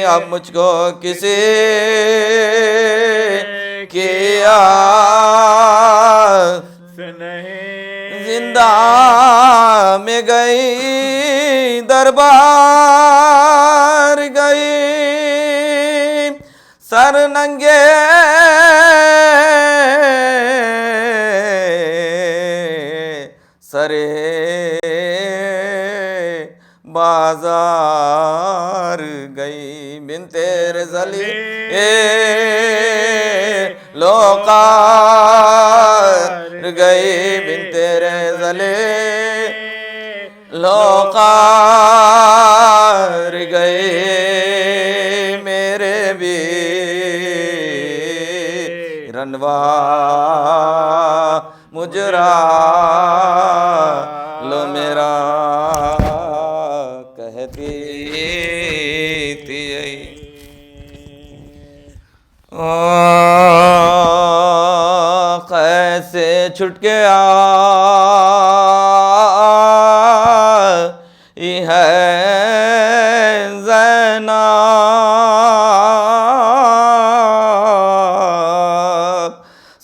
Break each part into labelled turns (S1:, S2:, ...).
S1: अब मुझको किसी की आस नहीं। जिंदा में गई दरबार गई, सर नंगे सरे बाजार गई। बिन तेरे जली लोकार गई, बिन तेरे जले लोकार गए। मेरे भी रनवा मुजरा लो मेरा कहती थी। कैसे छुट गया है ज़ैनब,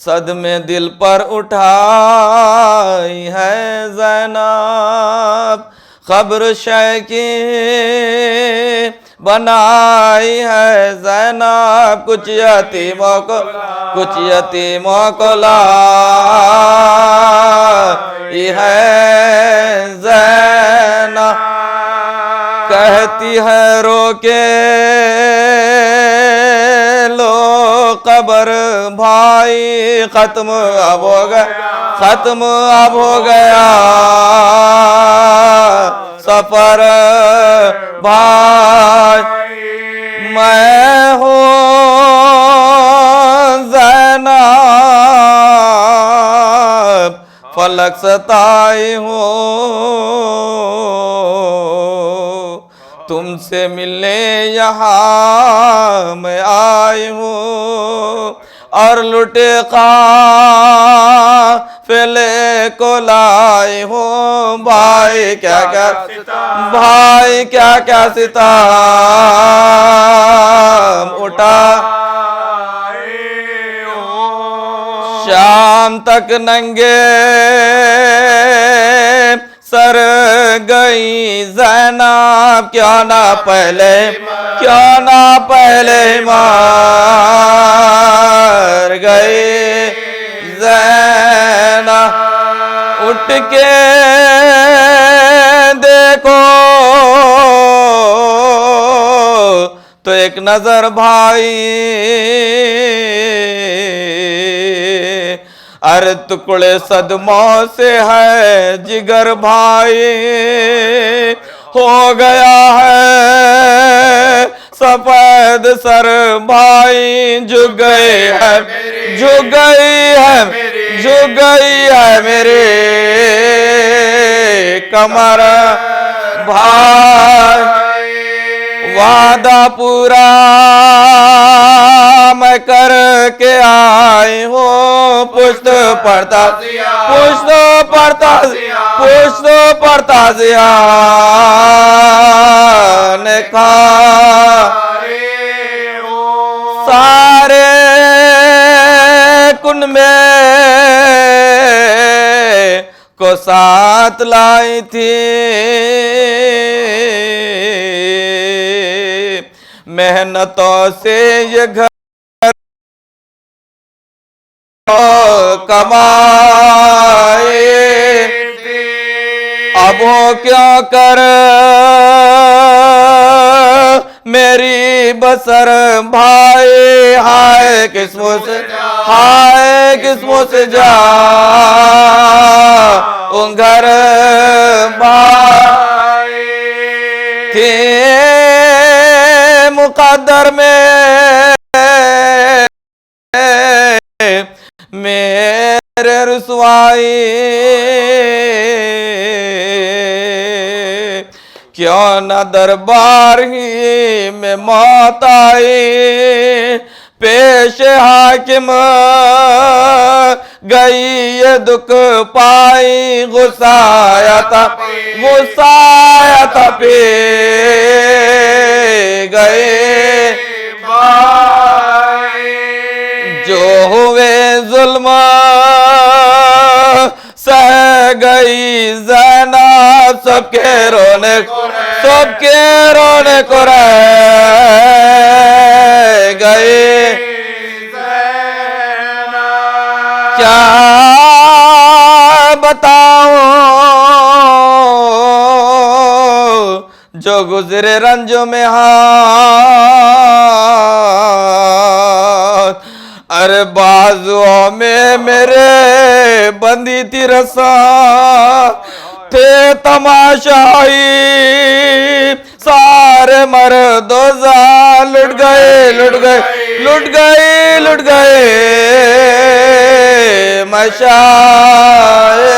S1: सदमे दिल पर उठाई है ज़ैनब। खबर शैकी बनाई है ज़ैनब, कुछ यतीमों को लाई है ज़ैनब। कहती है रोके लो कबर भाई, खत्म अब हो गया, खत्म अब हो गया सफर भाई। मैं हूँ ज़ैनब, फलक सताई हूँ, तुमसे मिलने यहाँ मैं आई हूँ। और लुटे काफ़िले को लाई हूँ। भाई क्या क्या सिताम उठा, शाम तक नंगे सर गई ज़ैनब, क्या ना पहले मार गई ज़ैनब। उठ के देखो तो एक नजर भाई, अरे टुकड़े सदमों से है जिगर भाई। हो गया है सफेद सर भाई, झुक गई है मेरे कमर भाई। वादा पूरा मैं करके आई हूँ, पुष्ट पड़ता जिया ने सारे कुन में को साथ लाई थी। मेहनतों से ये घर कमाए, अब वो क्यों कर मेरी बसर भाई। हाय किस्मों से जा घर भाई थे मुकद्दर में मेरे रुसवाई। क्यों न दरबार ही में मौत आई, पेश हाकिम गई ये दुख पाई। गुस्साया था पे गए सबके रोने को रह गए। क्या बताऊं जो गुजरे रंजों में हाथ, अरे बाजुओं में मेरे बंदी थी रसा, थे तमाशाई सारे मर्दो जान, लुट गए मशाए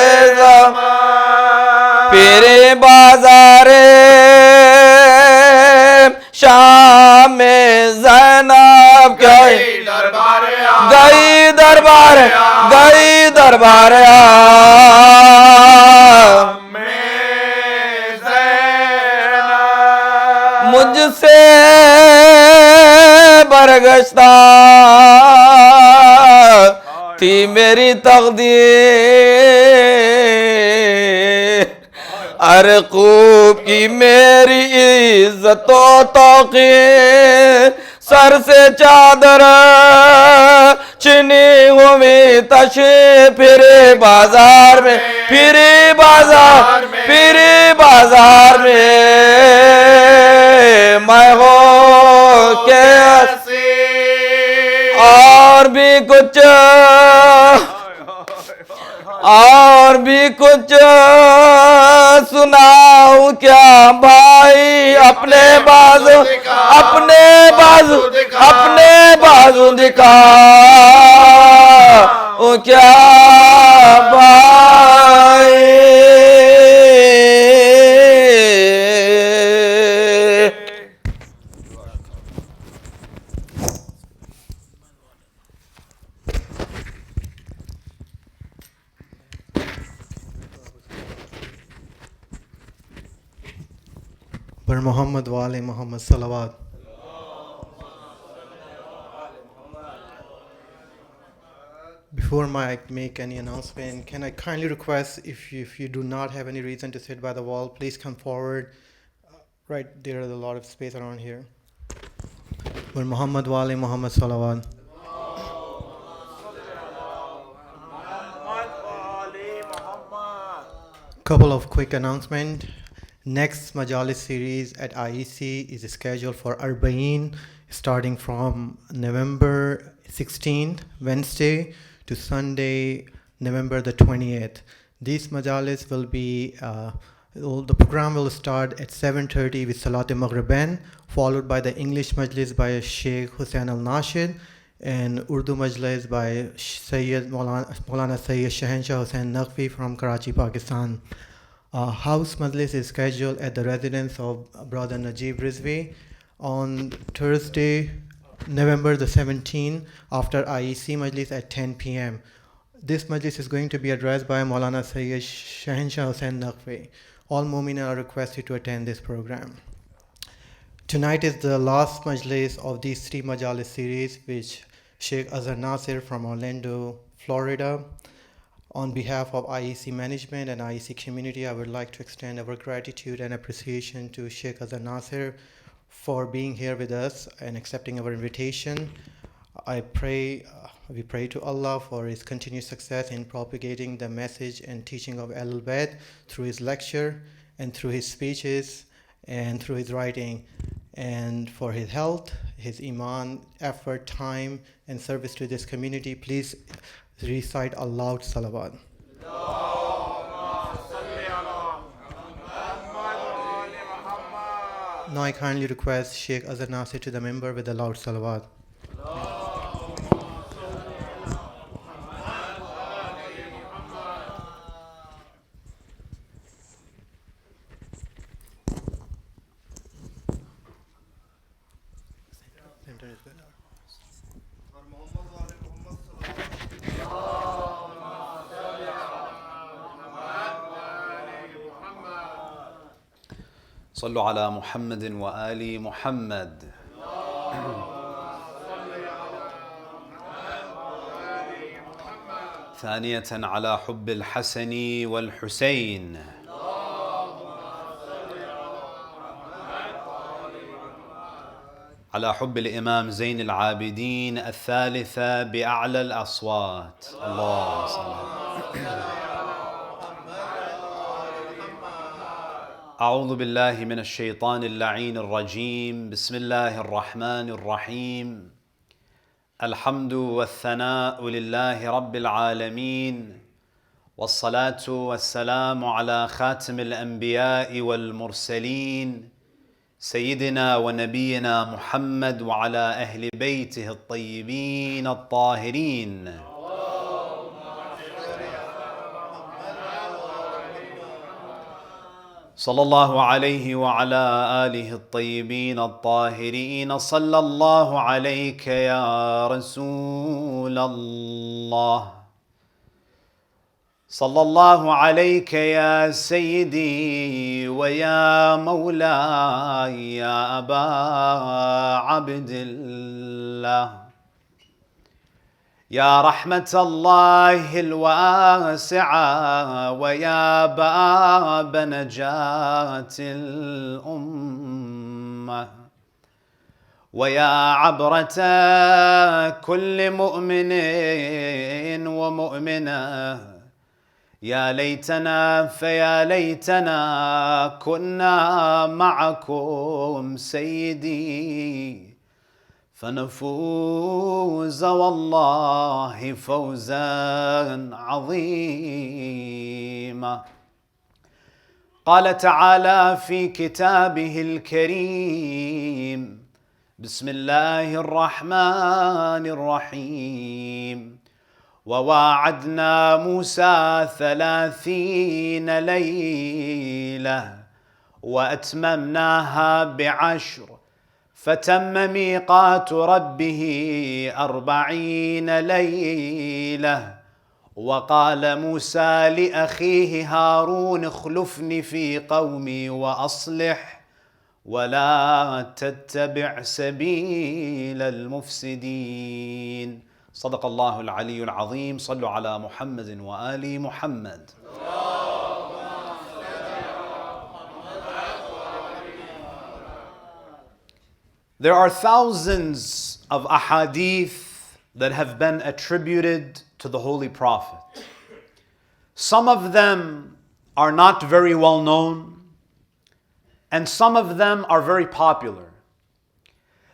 S1: फिरे बाजारे शाम में ज़ैनब क्या गई दरबार मुझसे बरगश्ता थी मेरी तकदीर, अरे खूब की मेरी इज्जतो तौकीर, सर से चादर छिनी हुई तशरीफ फिरे बाजार में मैं हो के और भी कुछ सुनाऊं क्या भाई, अपने बाजू दिखा क्या भाई।
S2: पर मोहम्मद वाले मोहम्मद सलावत। Before I make any announcement, can I kindly request, if you do not have any reason to sit by the wall, please come forward. Right, there is a lot of space around here. पर मोहम्मद वाले मोहम्मद सलावत। Couple of quick announcements. Next Majalis series at IEC is scheduled for Arba'in, starting from November 16th, Wednesday, to Sunday, November the 28th. These Majalis will be, the program will start at 7:30 with Salat Maghriban, followed by the English Majlis by Sheikh Azhar Nasser, and Urdu Majlis by Sayyid Maulana Sayyid Shahanshah Hussain Naqvi from Karachi, Pakistan. House Majlis is scheduled at the residence of Brother Najib Rizvi on Thursday, November the 17th, after IEC Majlis at 10 p.m. This Majlis is going to be addressed by Maulana Sayyid Shahanshah Hussain Naqvi. All Mu'minin are requested to attend this program. Tonight is the last Majlis of these 3 Majalis series, which Sheikh Azhar Nasser from Orlando, Florida. On behalf of IEC management and IEC community, I would like to extend our gratitude and appreciation to Sheikh Azhar Nasser for being here with us and accepting our invitation. We pray to Allah for his continued success in propagating the message and teaching of Ahlul Bayt through his lecture and through his speeches and through his writing, and for his health, his iman, effort, time, and service to this community. Please recite a loud salawat. Now I kindly request Sheikh Azhar Nasser to the member with a loud salawat.
S3: صلوا على محمد وآل محمد. ثانية على حب الحسن والحسين. على حب الإمام زين العابدين الثالثة بأعلى الأصوات. الله صل. أعوذ بالله من الشيطان اللعين الرجيم. بسم الله الرحمن الرحيم. الحمد والثناء لله رب العالمين، والصلاة والسلام على خاتم الأنبياء والمرسلين سيدنا ونبينا محمد وعلى أهل بيته الطيبين الطاهرين. صلى الله عليه وعلى آله الطيبين الطاهرين. صلى الله عليك يا رسول الله، صلى الله عليك يا سيدي ويا مولاي يا أبا عبد الله، يا رحمة الله الواسعة ويا باب نجاة الأمة، ويا عبرة كل مؤمن ومؤمنة. يا ليتنا فيا ليتنا كنا معكم سيدي، فنفوز والله فوزا عظيما. قال تعالى في كتابه الكريم: بسم الله الرحمن الرحيم: وواعدنا موسى 30 ليلة وأتممناها ب10، فتم ميقات ربه 40 ليلة. وقال موسى لأخيه هارون: اخلفني في قومي وأصلح ولا تتبع سبيل المفسدين. صدق الله العلي العظيم. صلوا على محمد وآل محمد. There are thousands of ahadith that have been attributed to the Holy Prophet. Some of them are not very well known, and some of them are very popular.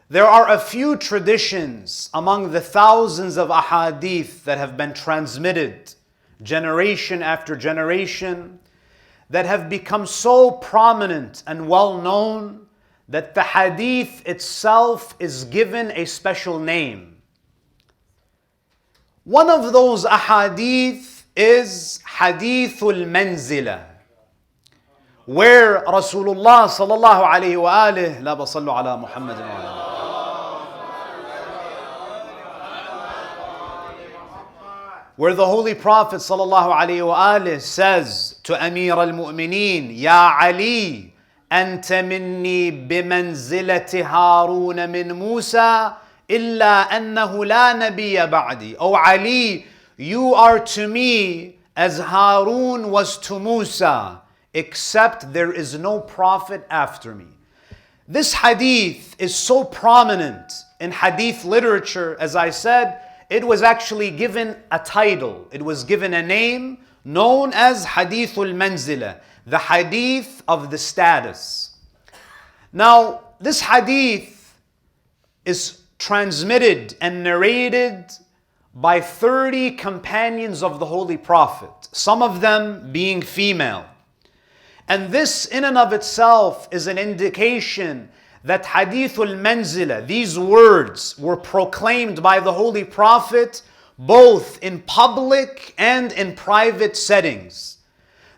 S3: There are a few traditions among the thousands of ahadith that have been transmitted generation after generation that have become so prominent and well known that the hadith itself is given a special name. One of those ahadith is Hadithul Manzila, where Rasulullah sallallahu alayhi wa alihi, la basallu ala Muhammad wa ala where the Holy Prophet sallallahu alayhi wa alihi says to Amir al-Mu'mineen: Ya Ali, anta minni bimanzilati Harun min Musa illa annahu la nabiyya ba'di. O Ali, you are to me as Harun was to Musa, except there is no prophet after me. This hadith is so prominent in hadith literature. As I said, it was actually given a title. It was given a name known as Hadithul Manzila, the hadith of the status. Now, this hadith is transmitted and narrated by 30 companions of the Holy Prophet, some of them being female. And this in and of itself is an indication that Hadithul Manzila, these words were proclaimed by the Holy Prophet both in public and in private settings.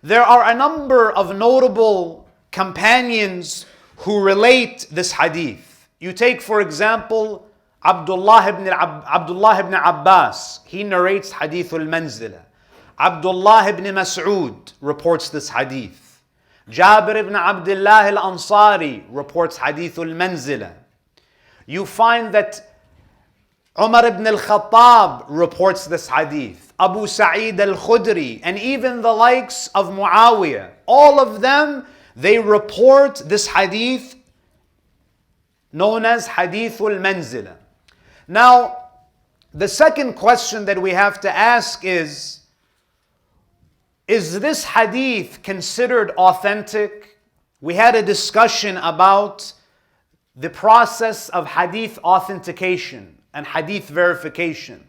S3: There are a number of notable companions who relate this hadith. You take, for example, Abdullah ibn Abbas. He narrates Hadithul Manzila. Abdullah ibn Mas'ud reports this hadith. Jabir ibn Abdullah al-Ansari reports Hadithul Manzila. You find that Umar ibn al-Khattab reports this hadith. Abu Sa'id al-Khudri, and even the likes of Muawiyah. All of them, they report this hadith known as Hadithul Manzila. Now, the second question that we have to ask is this hadith considered authentic? We had a discussion about the process of hadith authentication and hadith verification.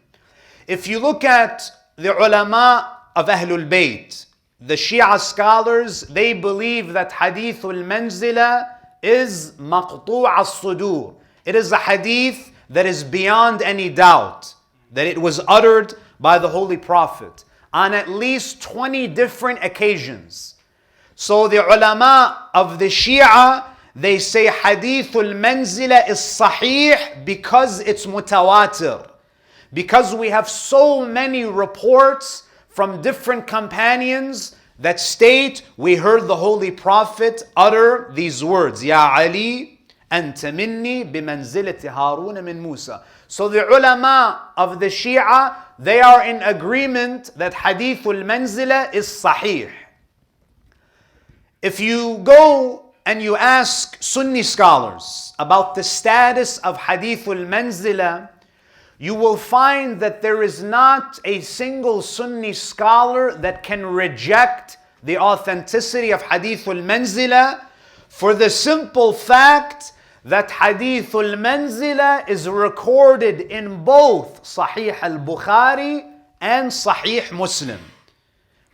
S3: If you look at the ulama of Ahlul Bayt, the Shia scholars, they believe that Hadithul Manzila is maqtu' as-sudur. It is a hadith that is beyond any doubt that it was uttered by the Holy Prophet on at least 20 different occasions. So the ulama of the Shia, they say Hadithul Manzila is sahih because it's mutawatir. Because we have so many reports from different companions that state we heard the Holy Prophet utter these words, Ya Ali, anta minni bimanzilati Harun min Musa. So the ulama of the Shia, they are in agreement that Hadithul Manzila is sahih. If you go and you ask Sunni scholars about the status of Hadithul Manzila, you will find that there is not a single Sunni scholar that can reject the authenticity of Hadithul Manzila for the simple fact that Hadithul Manzila is recorded in both Sahih al-Bukhari and Sahih Muslim.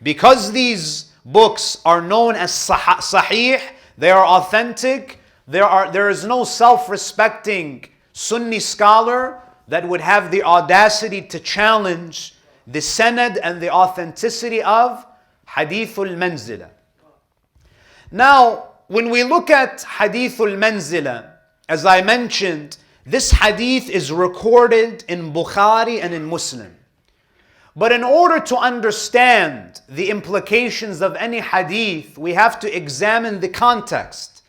S3: Because these books are known as Sahih, they are authentic, there is no self-respecting Sunni scholar that would have the audacity to challenge the sanad and the authenticity of Hadithul Manzila. Now, when we look at Hadithul Manzila, as I mentioned, this hadith is recorded in Bukhari and in Muslim. But in order to understand the implications of any hadith, we have to examine the context.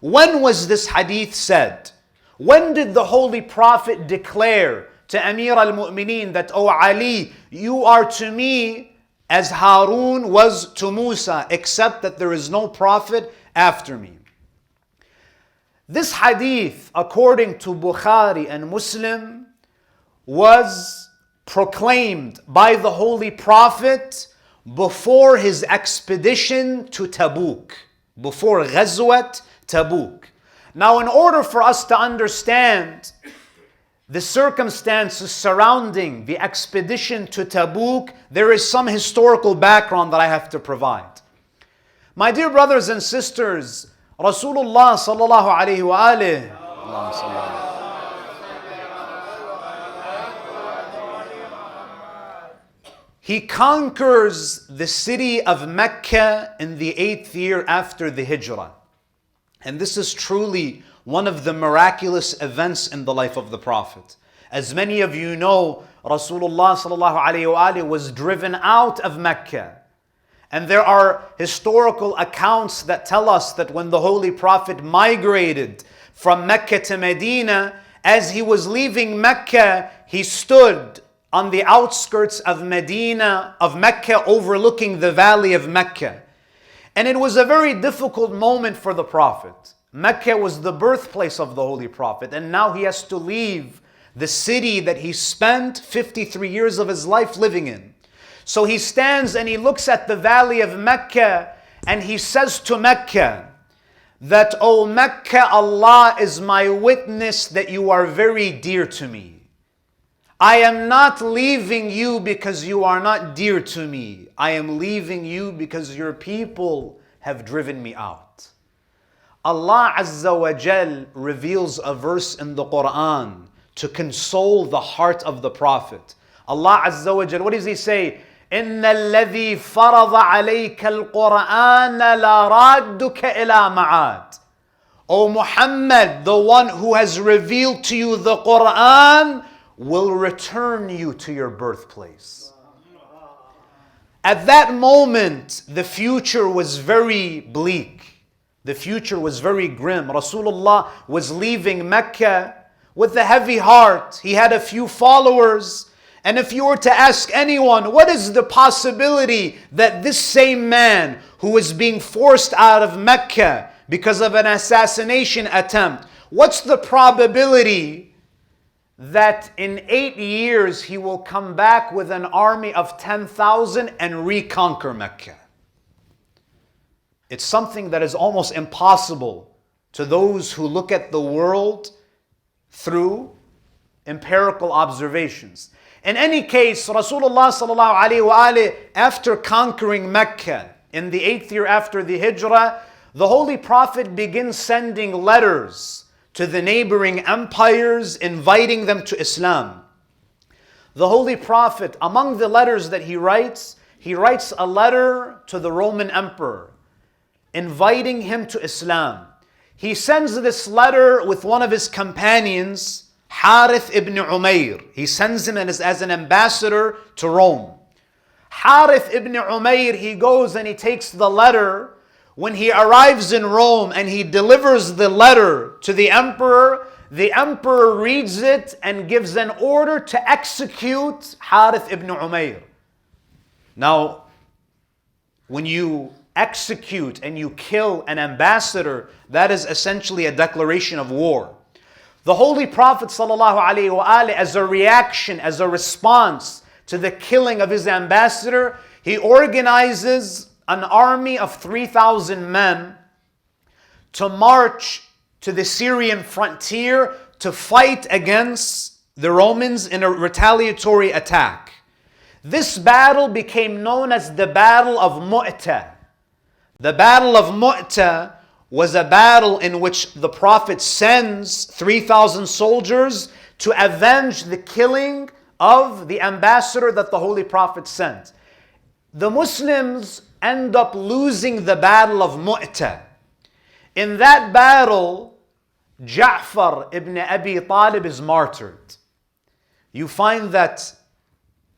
S3: When was this hadith said? When did the Holy Prophet declare to Amir al-Mu'mineen that, "O Ali, you are to me as Harun was to Musa, except that there is no prophet after me"? This hadith, according to Bukhari and Muslim, was proclaimed by the Holy Prophet before his expedition to Tabuk, before Ghazwat Tabuk. Now, in order for us to understand the circumstances surrounding the expedition to Tabuk, there is some historical background that I have to provide. My dear brothers and sisters, Rasulullah sallallahu alayhi wa alihi, he conquers the city of Mecca in the 8th year after the Hijrah. And this is truly one of the miraculous events in the life of the Prophet. As many of you know, Rasulullah sallallahu alayhi wa alihi was driven out of Mecca. And there are historical accounts that tell us that when the Holy Prophet migrated from Mecca to Medina, as he was leaving Mecca, he stood on the outskirts of Mecca, overlooking the valley of Mecca. And it was a very difficult moment for the Prophet. Mecca was the birthplace of the Holy Prophet, and now he has to leave the city that he spent 53 years of his life living in. So he stands and he looks at the valley of Mecca, and he says to Mecca that, "O Mecca, Allah is my witness that you are very dear to me. I am not leaving you because you are not dear to me. I am leaving you because your people have driven me out." Allah Azza wa Jal reveals a verse in the Quran to console the heart of the Prophet. Allah Azza wa Jal, what does He say? إِنَّ الَّذِي فَرَضَ عَلَيْكَ الْقُرْآنَ لَرَادُّكَ إِلَى مَعَادٍ. O Muhammad, the one who has revealed to you the Quran will return you to your birthplace. At that moment, the future was very bleak. The future was very grim. Rasulullah was leaving Mecca with a heavy heart. He had a few followers. And if you were to ask anyone, what is the possibility that this same man who was being forced out of Mecca because of an assassination attempt, What's the probability that in 8 years he will come back with an army of 10,000 and reconquer Mecca? It's something that is almost impossible to those who look at the world through empirical observations. In any case, Rasulullah sallallahu alaihi wasallam, after conquering Mecca in the 8th year after the Hijrah, the Holy Prophet begins sending letters to the neighboring empires, inviting them to Islam. The Holy Prophet, among the letters that he writes a letter to the Roman Emperor, inviting him to Islam. He sends this letter with one of his companions, Harith ibn Umayr. He sends him as an ambassador to Rome. Harith ibn Umayr, he goes and he takes the letter. When he arrives in Rome and he delivers the letter to the emperor reads it and gives an order to execute Harith ibn Umayr. Now, when you execute and you kill an ambassador, that is essentially a declaration of war. The Holy Prophet ﷺ, as a reaction, as a response to the killing of his ambassador, he organizes an army of 3,000 men to march to the Syrian frontier to fight against the Romans in a retaliatory attack. This battle became known as the Battle of Mu'tah. The Battle of Mu'tah was a battle in which the Prophet sends 3,000 soldiers to avenge the killing of the ambassador that the Holy Prophet sent. The Muslims end up losing the Battle of Mu'tah. In that battle, Ja'far ibn Abi Talib is martyred. You find that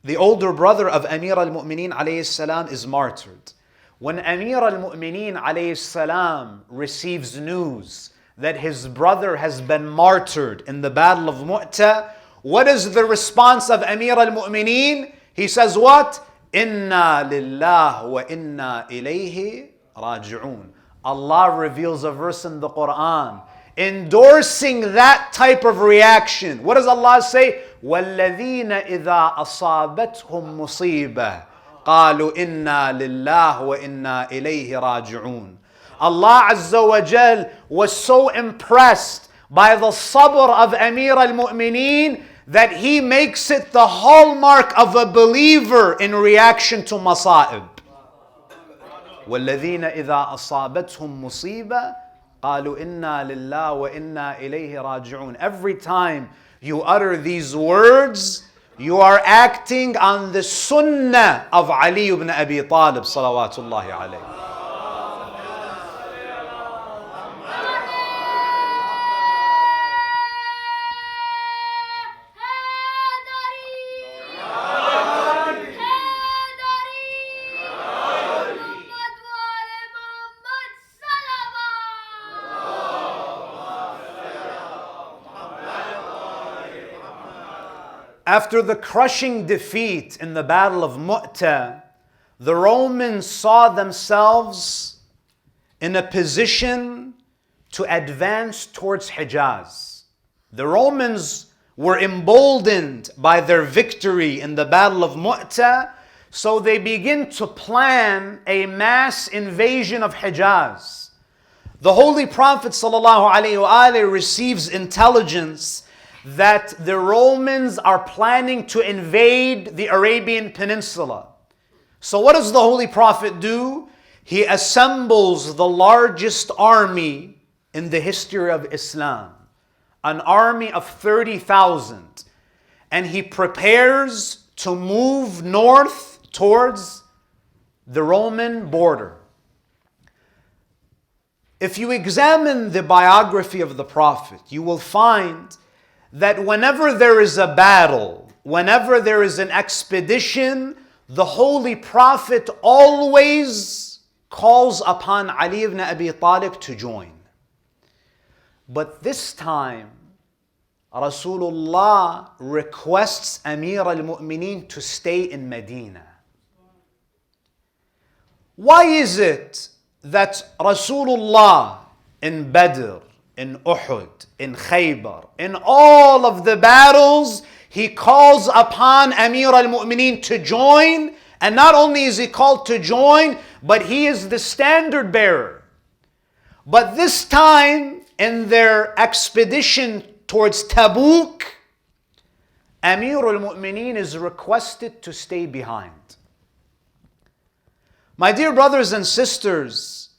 S3: the older brother of Amir al-Mu'mineen alayhi salam is martyred. When Amir al-Mu'mineen alayhi salam receives news that his brother has been martyred in the Battle of Mu'tah, what is the response of Amir al-Mu'mineen? He says what? Inna lillah wa inna ilayhi raji'un. Allah reveals a verse in the Quran endorsing that type of reaction. What does Allah say? وَالَّذِينَ إِذَا أَصَابَتْهُمْ مُصِيبَةٌ قَالُوا إِنَّا لِلَّهِ وَإِنَّا إِلَيْهِ رَاجِعُونَ. Allah Azza wa Jal was so impressed by the sabr of Amir al-Mu'mineen that he makes it the hallmark of a believer in reaction to masa'ib. وَالَّذِينَ إِذَا أَصَابَتْهُمْ مُصِيبَةٌ قَالُوا إِنَّا لِلَّهِ وَإِنَّا إِلَيْهِ رَاجِعُونَ. Every time you utter these words, you are acting on the sunnah of Ali ibn Abi Talib salawatullahi alayhi. After the crushing defeat in the Battle of Mu'tah, the Romans saw themselves in a position to advance towards Hijaz. The Romans were emboldened by their victory in the Battle of Mu'tah, so they begin to plan a mass invasion of Hijaz. The Holy Prophet ﷺ receives intelligence that the Romans are planning to invade the Arabian Peninsula. So what does the Holy Prophet do? He assembles the largest army in the history of Islam, an army of 30,000, and he prepares to move north towards the Roman border. If you examine the biography of the Prophet, you will find that whenever there is a battle, whenever there is an expedition, the Holy Prophet always calls upon Ali ibn Abi Talib to join. But this time, Rasulullah requests Amir al-Mu'mineen to stay in Medina. Why is it that Rasulullah in Badr, in Uhud, in Khaybar, in all of the battles, he calls upon Amir al-Mu'mineen to join. And not only is he called to join, but he is the standard bearer. But this time, in their expedition towards Tabuk, Amir al-Mu'mineen is requested to stay behind. My dear brothers and sisters,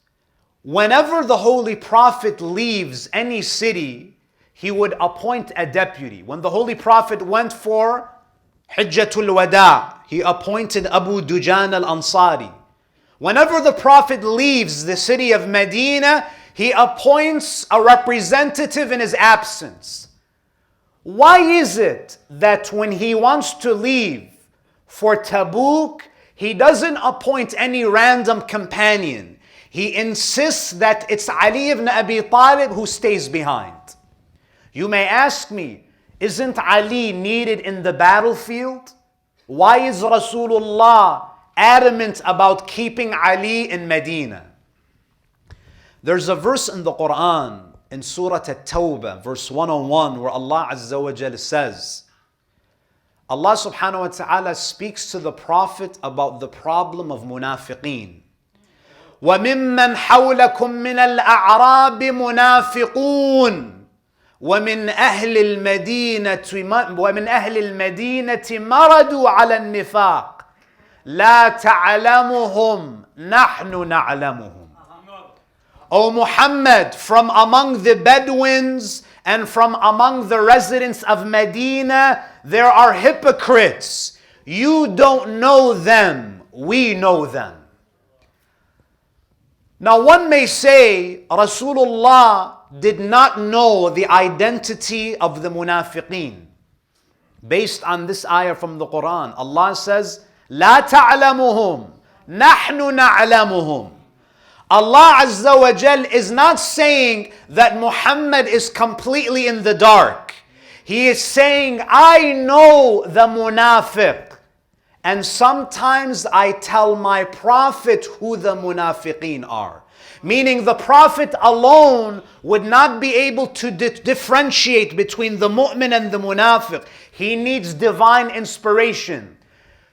S3: whenever the Holy Prophet leaves any city, he would appoint a deputy. When the Holy Prophet went for Hijjatul Wada, he appointed Abu Dujan al-Ansari. Whenever the Prophet leaves the city of Medina, he appoints a representative in his absence. Why is it that when he wants to leave for Tabuk, he doesn't appoint any random companion? He insists that it's Ali ibn Abi Talib who stays behind. You may ask me, isn't Ali needed in the battlefield? Why is Rasulullah adamant about keeping Ali in Medina? There's a verse in the Quran, in Surah At-Tawbah, verse 101, where Allah Azza wa Jal says, Allah subhanahu wa ta'ala speaks to the Prophet about the problem of munafiqeen. وَمِمَّنْ حَوْلَكُمْ مِنَ الْأَعْرَابِ مُنَافِقُونَ ومن أهل المدينة مردوا على النفاق لا تعلمهم نحن نعلمهم. O Muhammad, from among the Bedouins and from among the residents of Medina, there are hypocrites. You don't know them, we know them. Now one may say Rasulullah did not know the identity of the munafiqeen. Based on this ayah from the Quran, Allah says, لا تعلمهم نحن نعلمهم. Allah Azza wa Jal is not saying that Muhammad is completely in the dark. He is saying, I know the munafiq. And sometimes I tell my Prophet who the munafiqeen are. Meaning the Prophet alone would not be able to differentiate between the mu'min and the munafiq. He needs divine inspiration.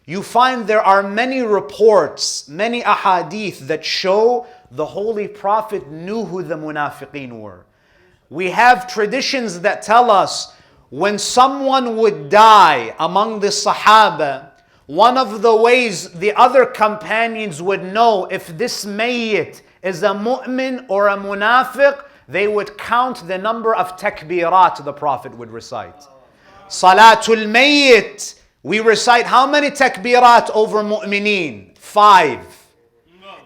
S3: You find there are many reports, many ahadith that show the Holy Prophet knew who the munafiqeen were. We have traditions that tell us when someone would die among the Sahaba, one of the ways the other companions would know if this mayyit is a mu'min or a munafiq, they would count the number of takbirat the Prophet would recite. Salatul mayyit, we recite how many takbirat over mu'mineen? 5.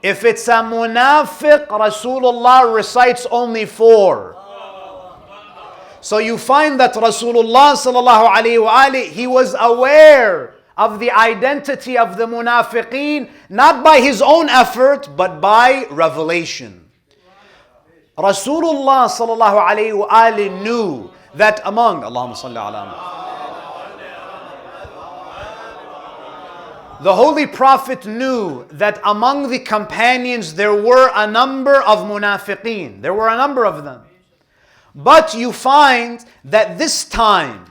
S3: If it's a munafiq, Rasulullah recites only 4. So you find that Rasulullah sallallahu alayhi wa alihi, he was aware of the identity of the munafiqeen, not by his own effort, but by revelation. Rasulullah sallallahu alayhi wa alihi knew that among, Allahumma salli ala the Holy Prophet knew that among the companions there were a number of munafiqeen. There were a number of them. But you find that this time,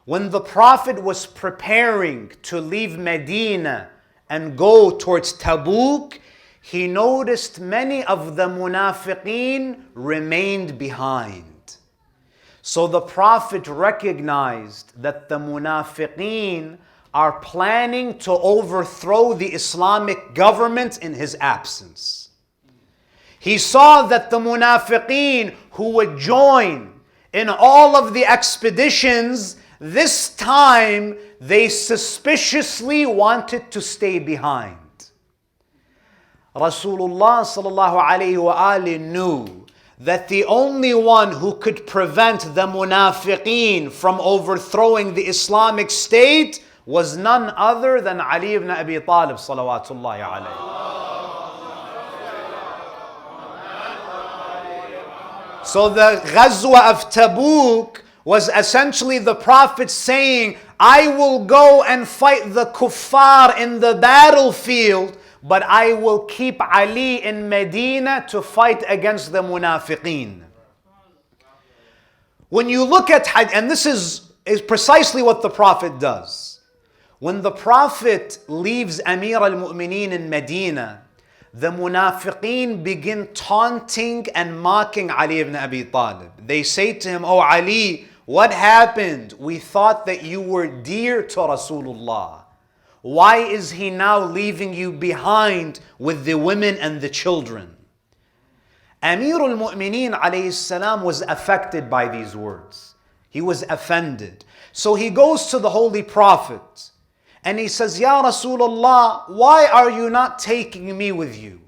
S3: when the Prophet was preparing to leave Medina and go towards Tabuk, he noticed many of the munafiqeen remained behind. So the Prophet recognized that the munafiqeen are planning to overthrow the Islamic government in his absence. He saw that the munafiqeen who would join in all of the expeditions, this time they suspiciously wanted to stay behind. Rasulullah sallallahu alayhi wa alihi knew that the only one who could prevent the munafiqeen from overthrowing the Islamic state was none other than Ali ibn Abi Talib salawatullahi alayhi. So the Ghazwa of Tabuk was essentially the Prophet saying, I will go and fight the kuffar in the battlefield, but I will keep Ali in Medina to fight against the munafiqeen. When you look at hadith, and this is precisely what the Prophet does. When the Prophet leaves Amir al-Mu'mineen in Medina, the munafiqeen begin taunting and mocking Ali ibn Abi Talib. They say to him, "Oh Ali, what happened? We thought that you were dear to Rasulullah. Why is he now leaving you behind with the women and the children?" Amir al-Mu'mineen alayhi salam was affected by these words. He was offended. So he goes to the Holy Prophet and he says, "Ya Rasulullah, why are you not taking me with you?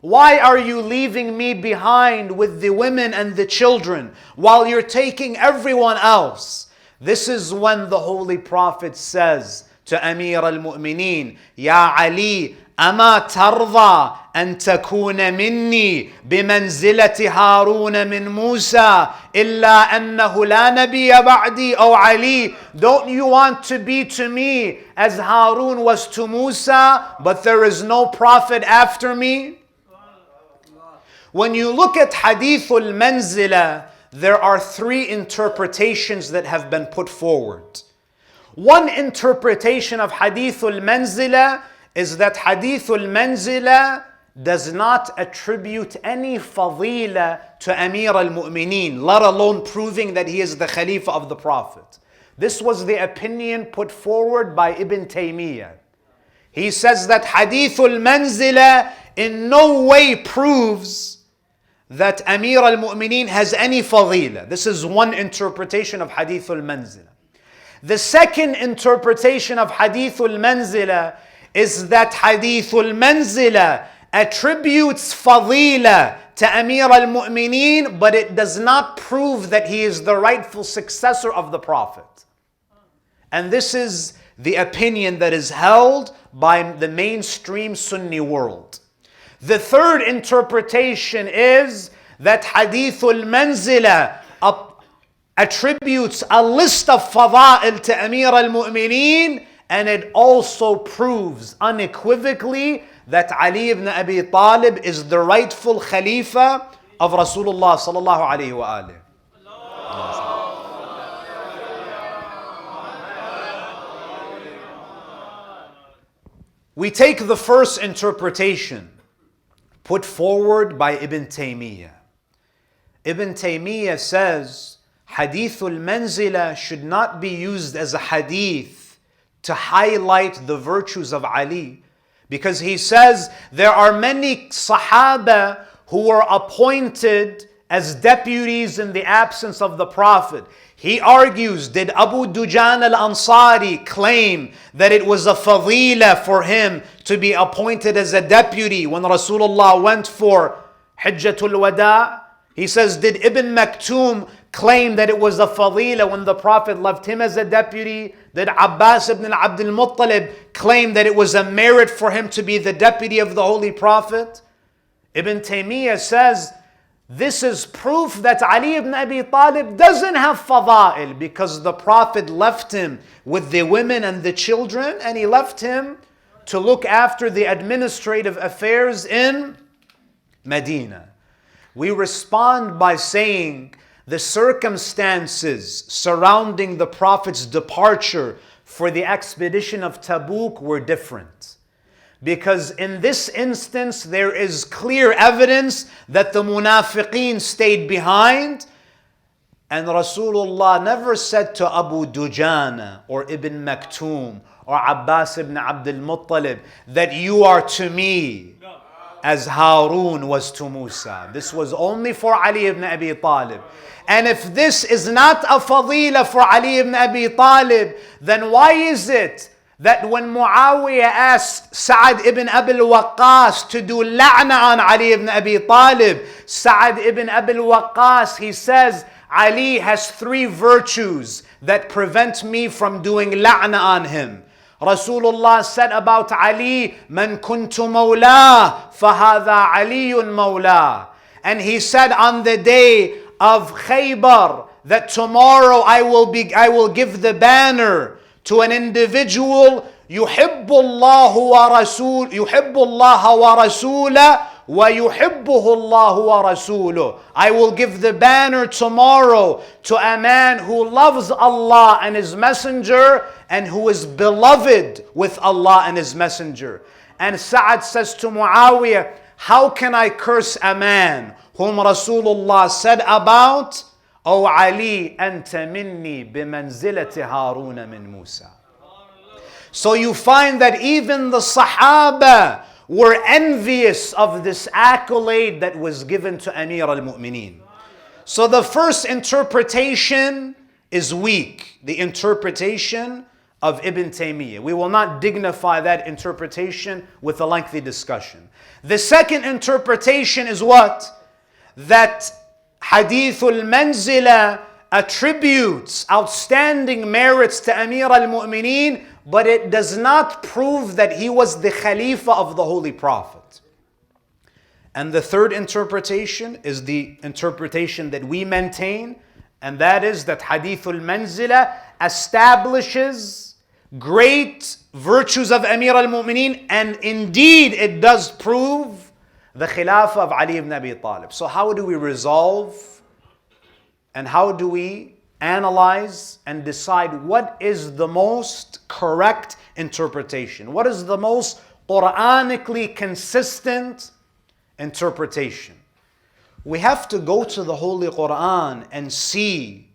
S3: Why are you leaving me behind with the women and the children while you're taking everyone else?" This is when the Holy Prophet says to Amir al-Mu'mineen, "Ya Ali, أما ترضى أن تكون مني بمنزلة هارون من موسى إلا أنه لا نبي بعدي." Oh Ali, don't you want to be to me as Harun was to Musa, but there is no prophet after me? When you look at Hadith al-Manzila, there are three interpretations that have been put forward. One interpretation of Hadith al-Manzila is that Hadith al-Manzila does not attribute any fadila to Amir al-Mu'mineen, let alone proving that he is the Khalifa of the Prophet. This was the opinion put forward by Ibn Taymiyyah. He says that Hadith al-Manzila in no way proves that Amir al-Mu'mineen has any fadila. This is one interpretation of Hadith al-Manzila. The second interpretation of Hadith al-Manzila is that Hadith al-Manzila attributes fadila to Amir al-Mu'mineen, but it does not prove that he is the rightful successor of the Prophet. And this is the opinion that is held by the mainstream Sunni world. The third interpretation is that Hadith al-Manzila attributes a list of fada'il to Amir al-Mu'mineen, and it also proves unequivocally that Ali ibn Abi Talib is the rightful Khalifa of Rasulullah sallallahu alayhi wa alihi. We take the first interpretation put forward by Ibn Taymiyyah. Ibn Taymiyyah says Hadith al-Manzila should not be used as a hadith to highlight the virtues of Ali, because he says there are many Sahaba who were appointed as deputies in the absence of the Prophet. He argues, did Abu Dujan al-Ansari claim that it was a fadila for him to be appointed as a deputy when Rasulullah went for Hajjatul Wada? He says, did Ibn Maktoum claim that it was a fadila when the Prophet left him as a deputy? Did Abbas ibn Abdul Muttalib claim that it was a merit for him to be the deputy of the Holy Prophet? Ibn Taymiyyah says, this is proof that Ali ibn Abi Talib doesn't have fada'il, because the Prophet left him with the women and the children, and he left him to look after the administrative affairs in Medina. We respond by saying the circumstances surrounding the Prophet's departure for the expedition of Tabuk were different. Because in this instance, there is clear evidence that the munafiqeen stayed behind, and Rasulullah never said to Abu Dujana or Ibn Maktoum or Abbas ibn Abdul Muttalib that you are to me as Harun was to Musa. This was only for Ali ibn Abi Talib. And if this is not a fadila for Ali ibn Abi Talib, then why is it that when Muawiyah asked Sa'ad ibn Abil Waqqas to do la'na on Ali ibn Abi Talib, Sa'ad ibn Abil Waqqas, he says, Ali has three virtues that prevent me from doing la'na on him. Rasulullah said about Ali, Man kuntu mawla, fahadha aliyun mawla. And he said on the day of Khaybar that tomorrow I will give the banner to an individual, يحب الله ورسوله وَيُحِبُّهُ اللَّهُ وَرَسُولُهُ. I will give the banner tomorrow to a man who loves Allah and His Messenger and who is beloved with Allah and His Messenger. And Sa'ad says to Muawiyah, how can I curse a man whom Rasulullah said about, O Ali, أنت مني بمنزلة هارون من موسى. So you find that even the Sahaba were envious of this accolade that was given to Amir al-Mu'mineen. So the first interpretation is weak. The interpretation of Ibn Taymiyyah. We will not dignify that interpretation with a lengthy discussion. The second interpretation is what? That Hadithul Manzila attributes outstanding merits to Amir al-Mu'mineen, but it does not prove that he was the Khalifa of the Holy Prophet. And the third interpretation is the interpretation that we maintain, and that is that Hadithul Manzila establishes great virtues of Amir al-Mu'mineen, and indeed it does prove the Khilafah of Ali ibn Abi Talib. So how do we resolve and how do we analyze and decide what is the most correct interpretation? What is the most Quranically consistent interpretation? We have to go to the Holy Quran and see,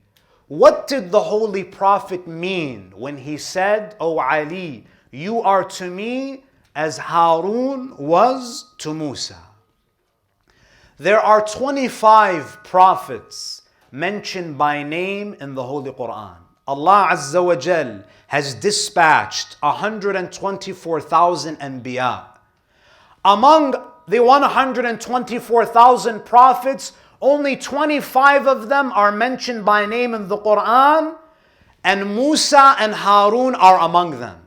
S3: what did the Holy Prophet mean when he said, O Ali, you are to me as Harun was to Musa? There are 25 prophets mentioned by name in the Holy Quran. Allah Azza wa Jal has dispatched 124,000 Anbiya. Among the 124,000 prophets, only 25 of them are mentioned by name in the Quran, and Musa and Harun are among them.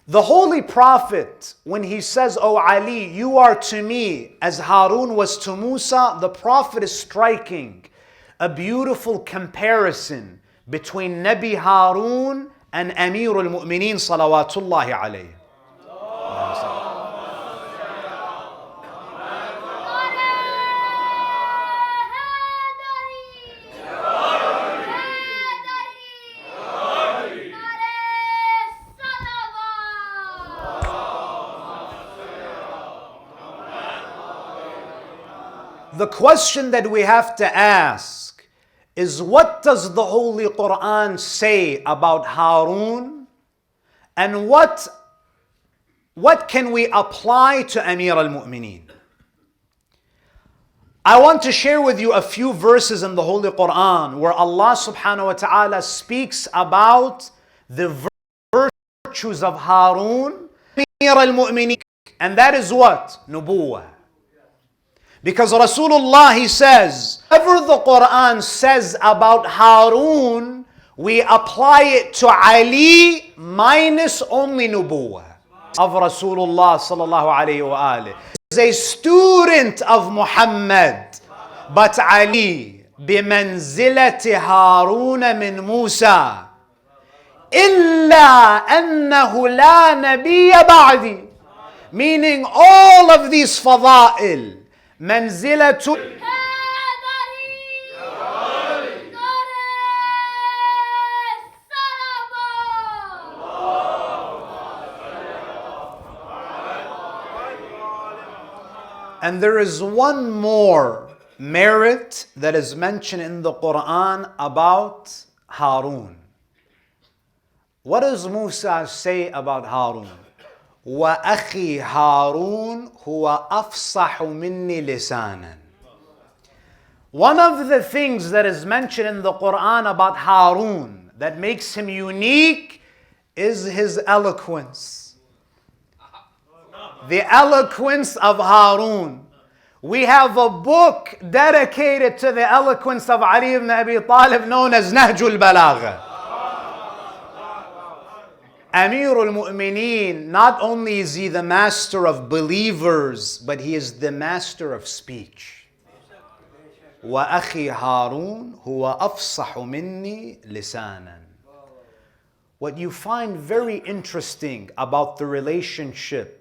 S3: The Holy Prophet, when he says, O Ali, you are to me as Harun was to Musa, the Prophet is striking a beautiful comparison between Nabi Harun and Amir al-Mu'mineen salawatullahi alayhi. The question that we have to ask is, what does the Holy Quran say about Harun, and what can we apply to Amir al-Mu'mineen? I want to share with you a few verses in the Holy Quran where Allah subhanahu wa ta'ala speaks about the virtues of Harun, Amir al-Mu'mineen, and that is what? Nubuwah. Because Rasulullah, he says, whatever the Quran says about Harun, we apply it to Ali minus only Nubuwah of Rasulullah sallallahu alayhi wa alihi. He is a student of Muhammad, but Ali بمنزلة هارون من موسى إلا أنه لا نبي بعدي. Meaning all of these fada'il, منزلة And there is one more merit that is mentioned in the Quran about Harun. What does Musa say about Harun? وَأَخِي هَارُونَ هُوَ أَفْصَحُ مِنِّي لِسَانًا. One of the things that is mentioned in the Quran about Harun that makes him unique is his eloquence. The eloquence of Harun. We have a book dedicated to the eloquence of Ali ibn Abi Talib known as Nahjul Balagha. Amir al-Mu'mineen, not only is he the master of believers, but he is the master of speech. وَأَخِي هَارُونَ هُوَ أَفْصَحُ مِنِّي لِسَانًا. What you find very interesting about the relationship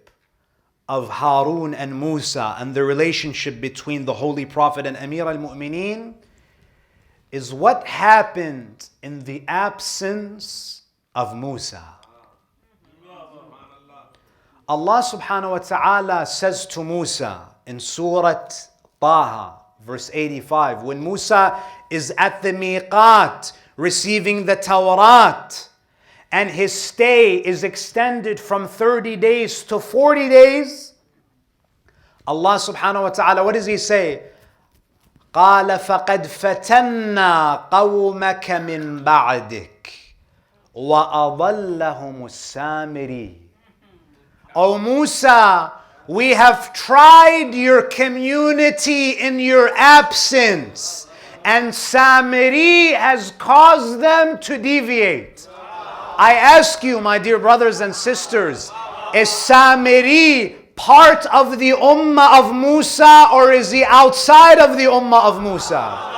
S3: of Harun and Musa and the relationship between the Holy Prophet and Amir al-Mu'mineen is what happened in the absence of Musa. Allah subhanahu wa ta'ala says to Musa in Surah Taha, verse 85, when Musa is at the miqat receiving the Tawrat, and his stay is extended from 30 days to 40 days, Allah subhanahu wa ta'ala, what does he say? قَالَ فَقَدْ فَتَنَّا قَوْمَكَ مِنْ بَعْدِكَ وَأَضَلَّهُمُ السَّامِرِي. O Musa, we have tried your community in your absence, and Samiri has caused them to deviate. I ask you, my dear brothers and sisters, is Samiri part of the ummah of Musa, or is he outside of the ummah of Musa?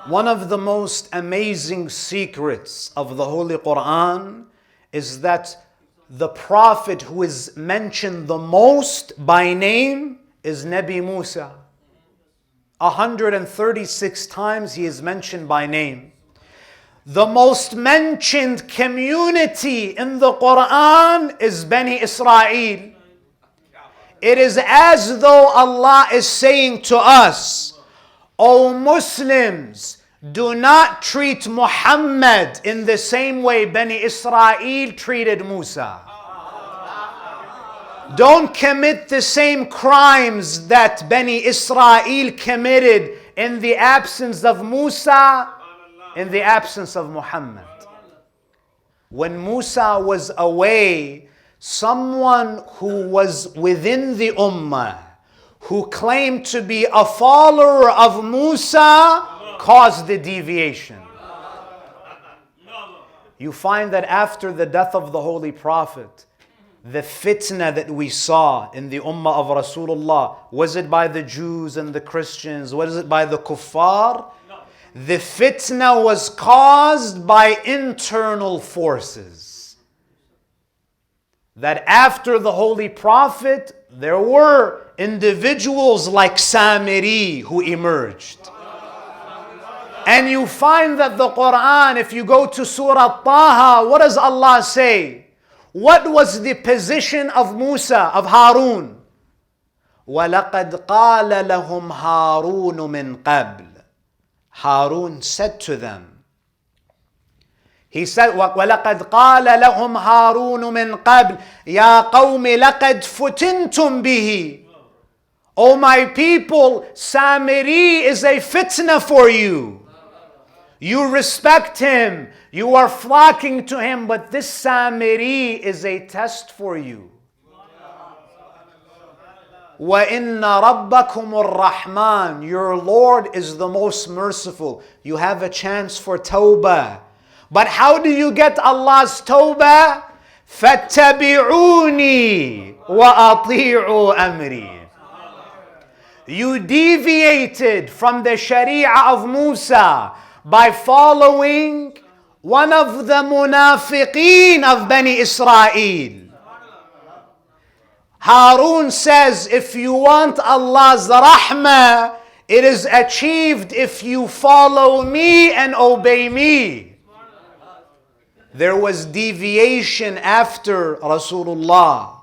S3: One of the most amazing secrets of the Holy Quran is that the prophet who is mentioned the most by name is Nabi Musa. 136 times he is mentioned by name. The most mentioned community in the Quran is Bani Israel. It is as though Allah is saying to us, O Muslims, do not treat Muhammad in the same way Bani Israel treated Musa. Don't commit the same crimes that Bani Israel committed in the absence of Musa, in the absence of Muhammad. When Musa was away, someone who was within the ummah, who claimed to be a follower of Musa, caused the deviation. You find that after the death of the Holy Prophet, the fitna that we saw in the ummah of Rasulullah, was it by the Jews and the Christians? Was it by the kuffar? The fitna was caused by internal forces. That after the Holy Prophet, there were individuals like Samiri who emerged. And you find that the Quran, if you go to Surah Taha, what does Allah say? What was the position of Musa, of Harun? وَلَقَدْ قَالَ لَهُمْ هَارُونُ مِنْ قَبْلِ. Harun said to them, he said, وَلَقَدْ قَالَ لَهُمْ هَارُونُ مِنْ قَبْلِ يَا قَوْمِ لَقَدْ فُتِنْتُمْ بِهِ. O my people, Samiri is a fitna for you. You respect him, you are flocking to him, but this Samiri is a test for you. وَإِنَّ رَبَّكُمُ الرَّحْمَنُ. Your Lord is the most merciful. You have a chance for tawbah. But how do you get Allah's tawbah? فَاتَّبِعُونِي وَأَطِيعُوا أَمْرِي. You deviated from the Sharia of Musa by following one of the munafiqeen of Bani Israel. Harun says, if you want Allah's rahmah, it is achieved if you follow me and obey me. There was deviation after Rasulullah.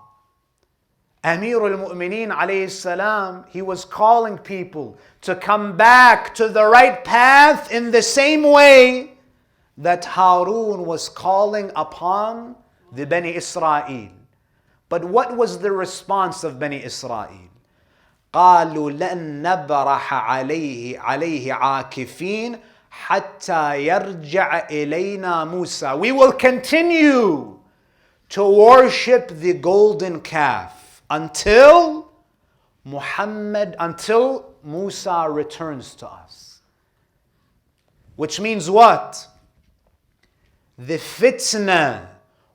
S3: Amir al-Mu'mineen alayhi salam, he was calling people to come back to the right path in the same way that Harun was calling upon the Bani Israel. But what was the response of Bani Israel? قالوا لن نبرح عليه عاكفين حتى يرجع إلينا موسى. We will continue to worship the golden calf until Musa returns to us. Which means what? The fitna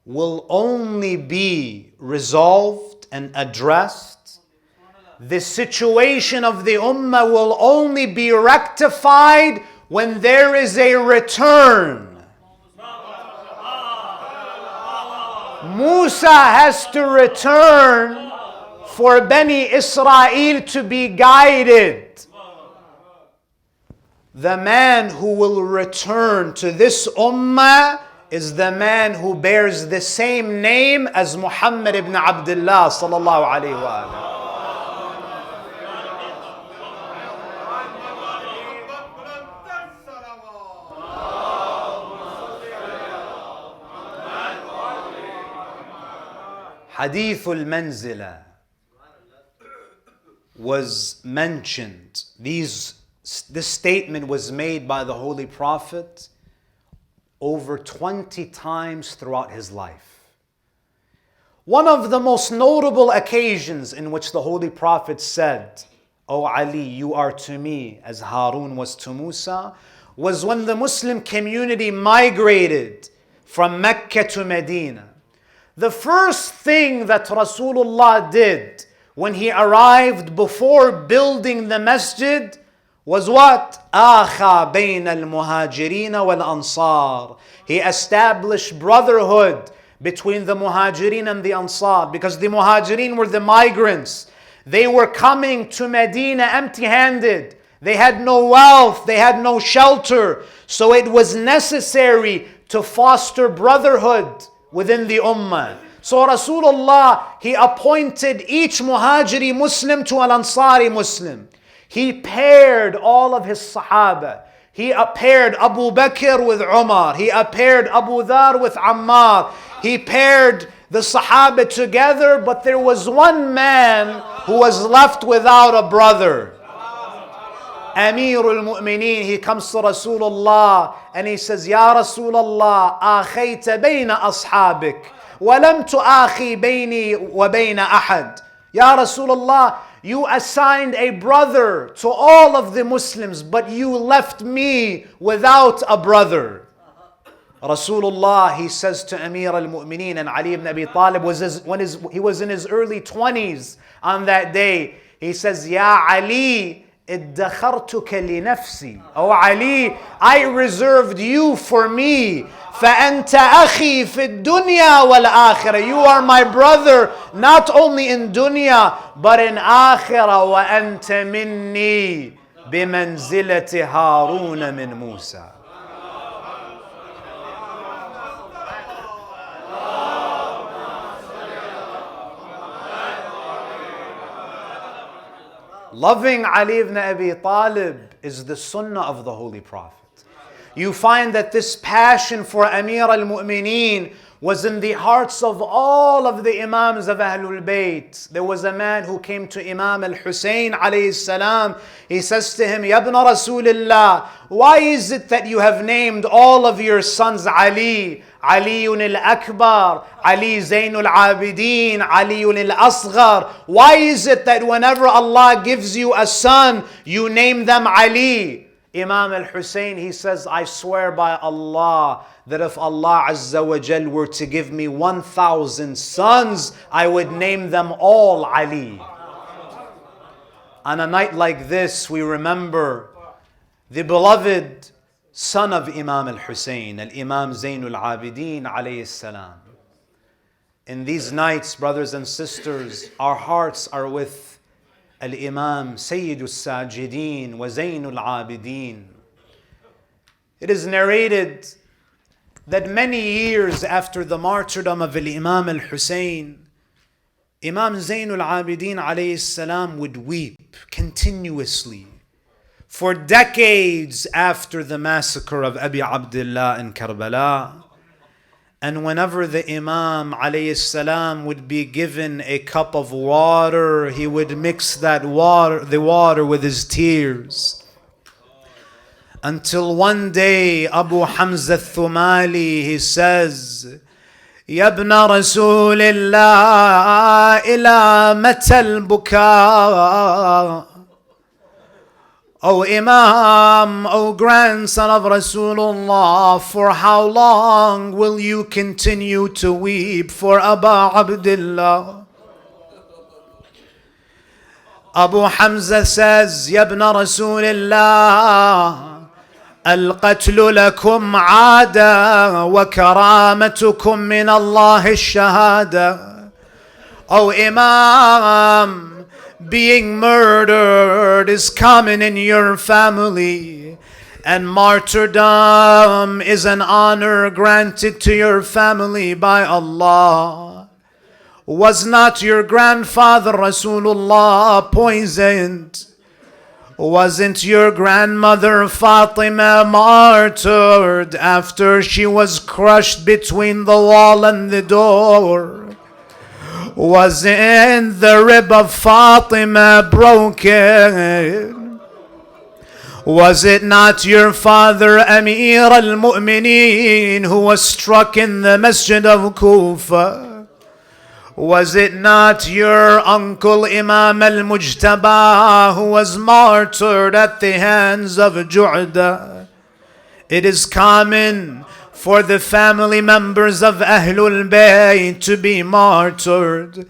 S3: will only be resolved and addressed the situation of the ummah will only be rectified when there is a return. Musa has to return for Bani Israel to be guided. The man who will return to this ummah is the man who bears the same name as Muhammad ibn Abdullah sallallahu alayhi wa sallam. Hadith al-Manzila was mentioned. This statement was made by the Holy Prophet over 20 times throughout his life. One of the most notable occasions in which the Holy Prophet said, "O Ali, you are to me as Harun was to Musa," was when the Muslim community migrated from Mecca to Medina. The first thing that Rasulullah did when he arrived before building the masjid was what? آخى بين المهاجرين والأنصار. He established brotherhood between the Muhajirin and the Ansar, because the Muhajirin were the migrants. They were coming to Medina empty-handed. They had no wealth, they had no shelter. So it was necessary to foster brotherhood within the ummah. So Rasulullah, he appointed each Muhajiri Muslim to an Ansari Muslim. He paired all of his Sahaba. He paired Abu Bakr with Umar. He paired Abu Dhar with Ammar. He paired the Sahaba together, but there was one man who was left without a brother. Amirul Mu'mineen, he comes to Rasulullah and he says, "Ya Rasulullah, akhayta bayna ashabik, wa lam tu'akhi bayni wa bayna ahad." Ya Rasulullah, you assigned a brother to all of the Muslims, but you left me without a brother. Rasulullah, he says to Amir al-Mu'mineen, and Ali ibn Abi Talib he was in his early 20s on that day. He says, "Ya Ali, ادخرتك لنفسي." Oh Ali, I reserved you for me. فأنت أخي في الدنيا والآخرة. You are my brother not only in dunya but in آخرة. وأنت مني بمنزلة هارون من موسى. Loving Ali ibn Abi Talib is the sunnah of the Holy Prophet. You find that this passion for Amir al-Mu'mineen was in the hearts of all of the Imams of Ahlul Bayt. There was a man who came to Imam al-Husaini alayhi salam. He says to him, "Ya ibn Rasulillah, why is it that you have named all of your sons Ali? Aliyun al-Akbar, Ali Zainul Abidin, Aliyun al-Asghar. Why is it that whenever Allah gives you a son, you name them Ali?" Imam al-Husayn, he says, "I swear by Allah that if Allah Azza wa Jal were to give me 1,000 sons, I would name them all Ali." On a night like this, we remember the beloved son of Imam al-Husayn, al-Imam Zainul Abidin alayhi salam. In these nights, brothers and sisters, our hearts are with Al-Imam Sayyid al-Sajidin wa Zainul Abidin. It is narrated that many years after the martyrdom of Al-Imam al-Husayn, Imam Zainul Abidin alayhi salam would weep continuously for decades after the massacre of Abi Abdullah in Karbala. And whenever the Imam alayhi salam would be given a cup of water, he would mix the water with his tears. Until one day, Abu Hamza al-Thumali, he says, "Ya ibn Rasulillah, ila matal buka." O Imam, O grandson of Rasulullah, for how long will you continue to weep for Aba Abdullah? Abu Hamza says, Ya ibn Rasulillah, القتل لكم عادة وكرامتكم من الله الشهادة. Oh Imam, being murdered is common in your family, and martyrdom is an honor granted to your family by Allah. Was not your grandfather Rasulullah poisoned? Wasn't your grandmother Fatima martyred after she was crushed between the wall and the door? Wasn't the rib of Fatima broken? Was it not your father Amir al-Mu'mineen who was struck in the Masjid of Kufa? Was it not your uncle Imam al-Mujtaba who was martyred at the hands of Ju'da? It is common for the family members of Ahlul Bayt to be martyred.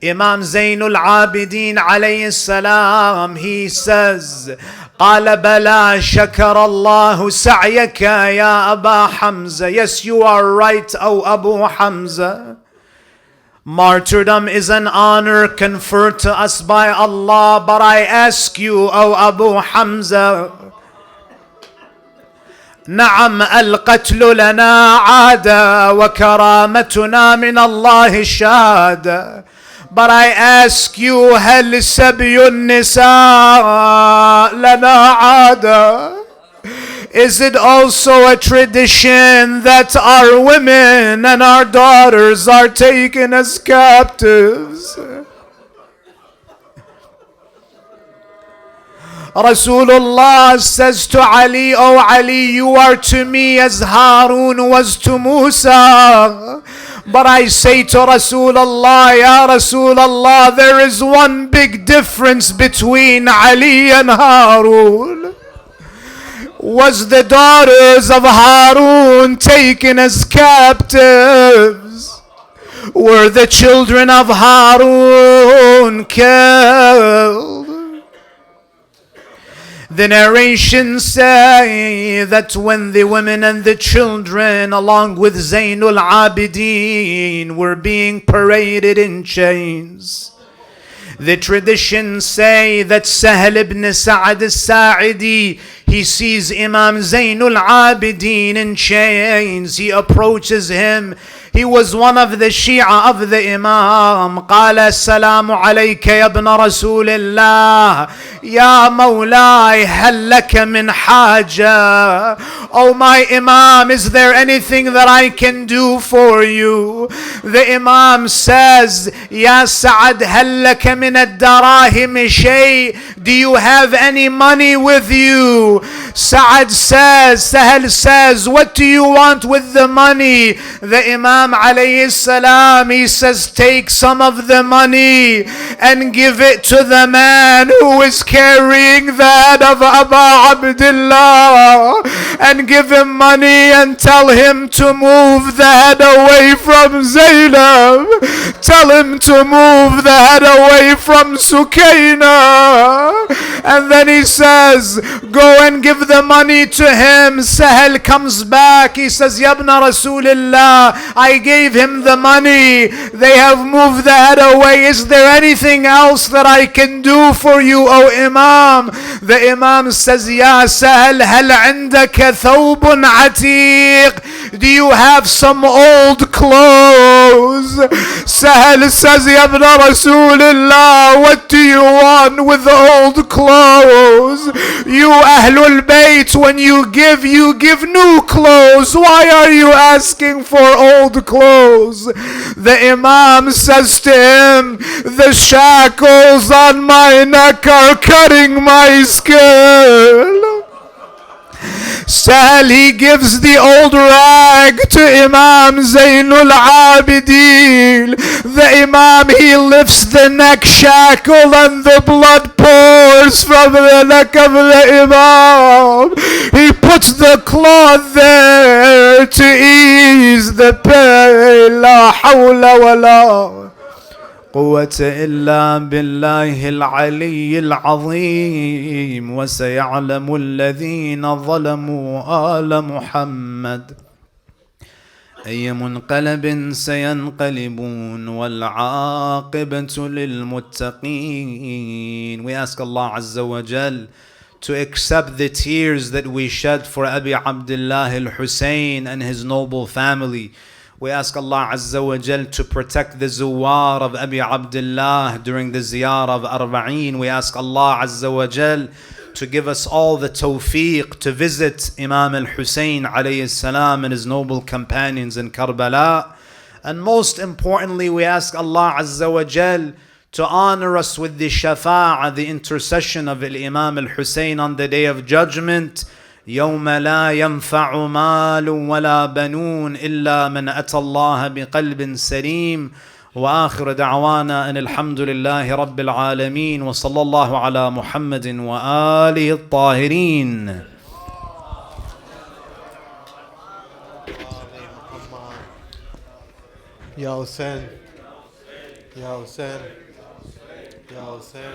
S3: Imam Zainul Abidin alayhi salam, he says, قال بلا شكر الله سعيك يا أبا حمزة. Yes, you are right, O Abu Hamza. Martyrdom is an honor conferred to us by Allah, but I ask you, O Abu Hamza, نعم القتل لنا عادة وكرامتنا من الله الشهادة. But I ask you, هل سبي النساء لنا عادة? Is it also a tradition that our women and our daughters are taken as captives? Rasulullah says to Ali, Oh Ali, you are to me as Harun was to Musa. But I say to Rasulullah, Ya Rasulullah, there is one big difference between Ali and Harun. Was the daughters of Harun taken as captives? Were the children of Harun killed? The narrations say that when the women and the children, along with Zainul Abidin, were being paraded in chains, the traditions say that Sahal ibn Sa'ad al-Sa'idi, he sees Imam Zainul Abidin in chains. He approaches him. He was one of the Shia of the Imam. قال السلام عليك يا ابن رسول الله يا مولاي هل لك من حاجة. Oh my Imam, is there anything that I can do for you? The Imam says, Ya Sa'ad هل لك من الدراهم شيء? Do you have any money with you? Sa'ad says, Sahal says, what do you want with the money? The Imam alayhi salam, he says, take some of the money and give it to the man who is carrying that of Aba Abdullah, and give him money and tell him to move that away from Zainab. Tell him to move that away from Sukaina. And then he says, go and give the money to him. Sahel comes back. He says, Ya ibn Rasulillah, I gave him the money. They have moved that away. Is there anything else that I can do for you, O Imam? The Imam says, Ya Sahel, هل عندك ثوب عتيق? Do you have some old clothes? Sahel says, Ya ibn Rasulillah, what do you want with old clothes? You Ahlul Bayt, when you give new clothes. Why are you asking for old clothes? The Imam says to him, the shackles on my neck are cutting my skin. Sahel, he gives the old rag to Imam Zainul Abidin. The Imam, he lifts the neck shackle and the blood pours from the neck of the Imam. He puts the cloth there to ease the pain. La hawla wa la قوة إلا بالله العلي العظيم. وسيعلم الذين ظلموا آل محمد أي منقلب سينقلبون والعاقبة للمتقين. We ask Allah Azza wa Jal to accept the tears that we shed for Abi Abdullah al-Husayn and his noble family. We ask Allah Azza wa Jal to protect the zuwar of Abi Abdullah during the ziyarah of Arba'een. We ask Allah Azza wa Jal to give us all the tawfiq to visit Imam al-Husayn alayhi salam and his noble companions in Karbala. And most importantly, we ask Allah Azza wa Jal to honor us with the shafa'ah, the intercession of Imam al-Husayn on the day of judgment. يوم لا ينفع مال ولا بنون إلا من أتى الله بقلب سليم. وآخر دعوانا أن الحمد لله رب العالمين وصلى الله على محمد وآله الطاهرين.
S2: Ya Hussein, Ya Hussein, Ya Hussein,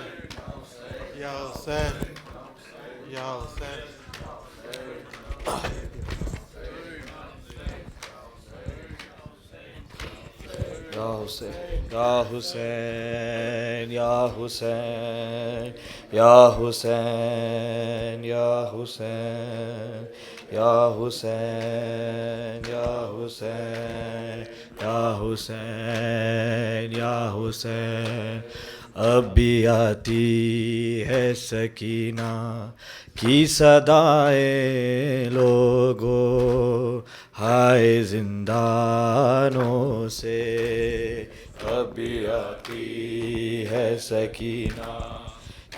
S2: Ya Hussein, Ya Hussein.
S1: Ya Hussein, Ya Hussein, Ya Hussein, Ya Hussein, Ya Hussein, Ya Hussein, Ya Hussein, Ya Hussein, Ya Hussein. अब भी आती है सकीना की सदाएं लोगों हाय जिंदानों से. अब भी आती है सकीना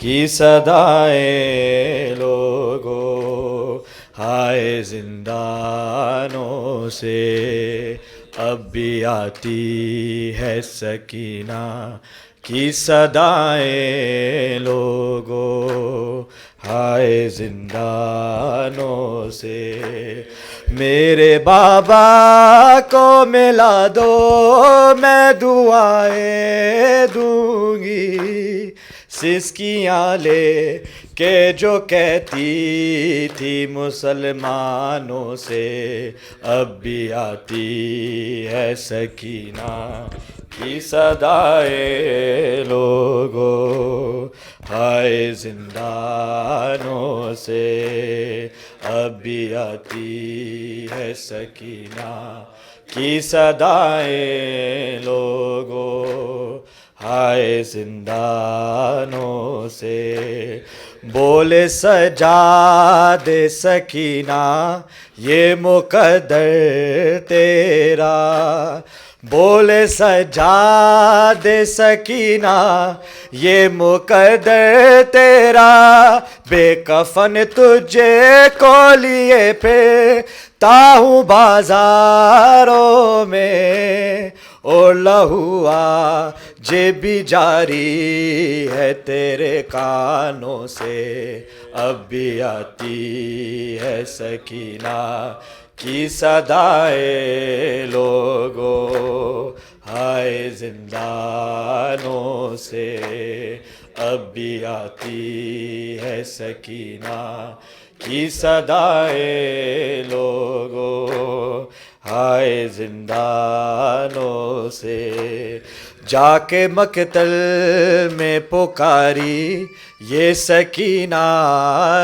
S1: की सदाएं लोगों हाय जिंदानों से. अब भी आती है सकीना की सदाएं लोगों हाय जिंदानों से. मेरे बाबा को मिला दो मैं दुआएं दूंगी. सिसकियाँ ले के जो कहती थी मुसलमानों से. अब भी आती है सकीना की सदाएं लोगों हाय जिंदानों से. अब भी आती है सकीना की सदाएं लोगों हाय जिंदानों से. बोले सजा दे सकीना ये मुकद्दर तेरा. बोले सजा दे सकीना ये मुकद्दर तेरा. बेकफन तुझे को लिए फिरता हूँ बाजारों में. और लहुआ जे भी जारी है तेरे कानों से. अब भी आती है सकीना की सदाएं लोगों हाय जिंदानों से. अब भी आती है सकीना की सदाएं लोगों हाय जिंदानों से. जाके मकतल में पुकारी ये सकीना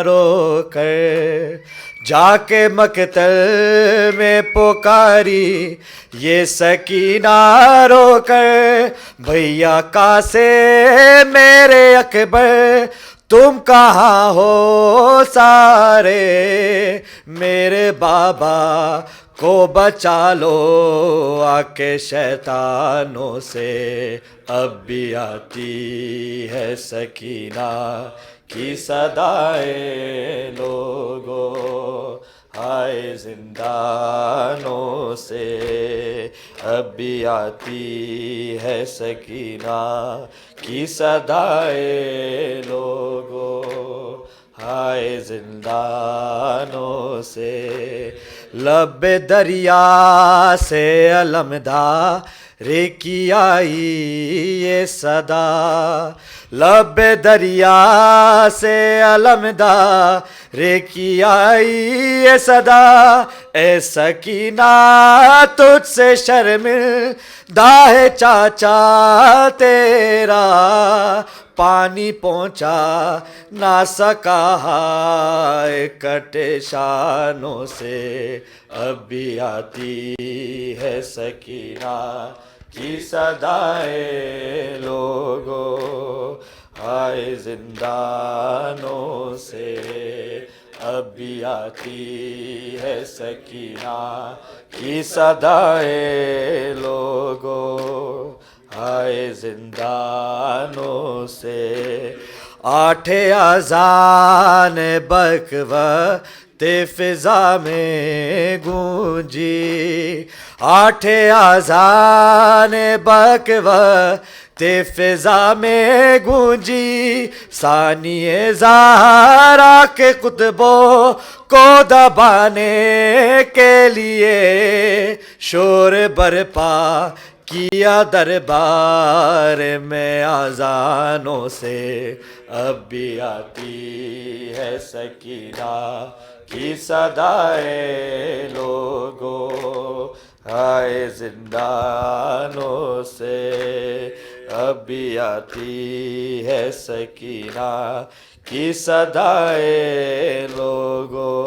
S1: रो कर. जाके मकतल में पुकारी ये सकीना रो कर. भैया का से मेरे अकबर तुम कहाँ हो सारे. मेरे बाबा को बचा लो आके शैतानों से. अब भी आती है सकीना की सदाएं लोगों हाय जिंदानों से. अब भी आती है सकीना की सदाएं लोगों हाय जिंदानों से. लब दरिया से अलमदा
S4: रे की आई ये सदा, लब दरिया से अलमदा रे की आई ये सदा, ए सकीना तुझसे शर्मिंदा है चाचा तेरा, पानी पहुँचा ना सका है कटे शानों से, अब भी आती है सकीना की सदाएं लोगों, आए जिंदानों से, अब भी आती है सकीना की सदाएं लोगों, आए जिंदानों से। आठे अज़ान बकवते फिजा में गूंजी, आठे अज़ान बकवते फिजा में गूंजी, सानिए ज़हरा के कुतबों को दबाने के लिए शोर बरपा किया दरबार में आज़ानों से, अब भी आती है सकीना की सदाएं लोगों, आए जिंदानों से, अब भी आती है सकीना की सदाएं लोगों,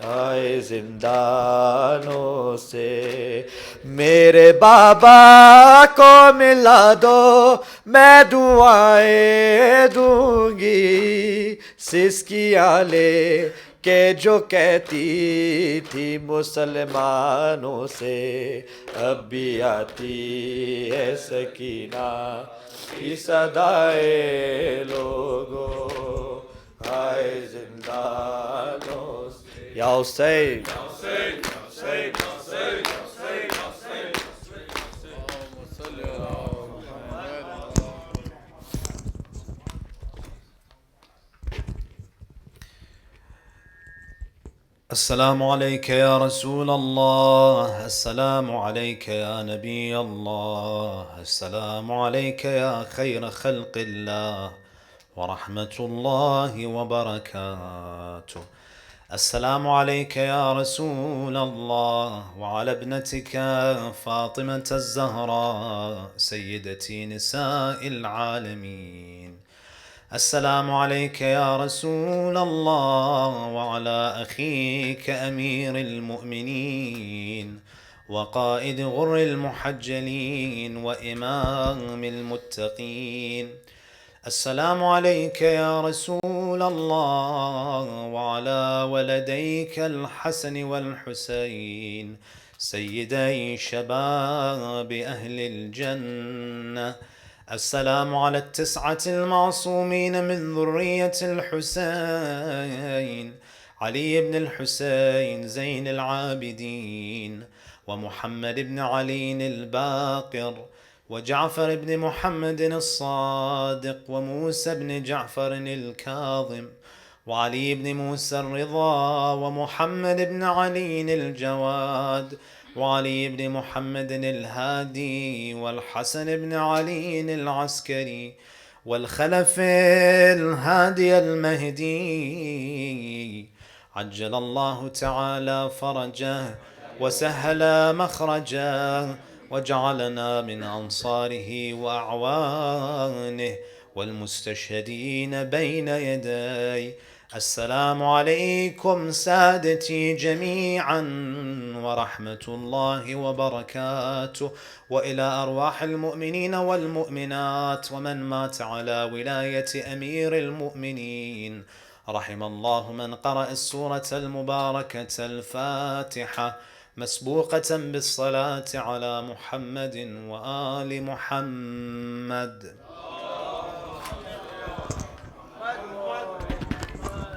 S4: आए जिंदानों से। मेरे बाबा को मिला दो मैं दुआएं दूंगी, सिसकियाँ ले के जो कहती थी मुसलमानों से, अब भी आती है सकीना की सदाएं लोगों, आए जिंदानों से। या हुसैन
S3: السلام عليك يا رسول الله، السلام عليك يا نبي الله، السلام عليك يا خير خلق الله ورحمة الله وبركاته. السلام عليك يا رسول الله وعلى ابنتك فاطمة الزهراء سيدتي نساء العالمين. السلام عليك يا رسول الله وعلى أخيك أمير المؤمنين وقائد غر المحجلين وإمام المتقين. السلام عليك يا رسول الله وعلى ولديك الحسن والحسين سيدي شباب أهل الجنة. السلام على التسعة المعصومين من ذرية الحسين، علي بن الحسين زين العابدين، ومحمد بن علي الباقر، وجعفر بن محمد الصادق، وموسى بن جعفر الكاظم، وعلي بن موسى الرضا، ومحمد بن علي الجواد، وعلي بن محمد الهادي، والحسن بن علي العسكري، والخلف الهادي المهدي، عجل الله تعالى فرجه وسهل مخرجه، وجعلنا من أنصاره وأعوانه والمستشهدين بين يديه. السلام عليكم سادتي جميعا ورحمة الله وبركاته، وإلى أرواح المؤمنين والمؤمنات ومن مات على ولاية أمير المؤمنين. رحم الله من قرأ السورة المباركة الفاتحة مسبوقة بالصلاة على محمد وآل محمد.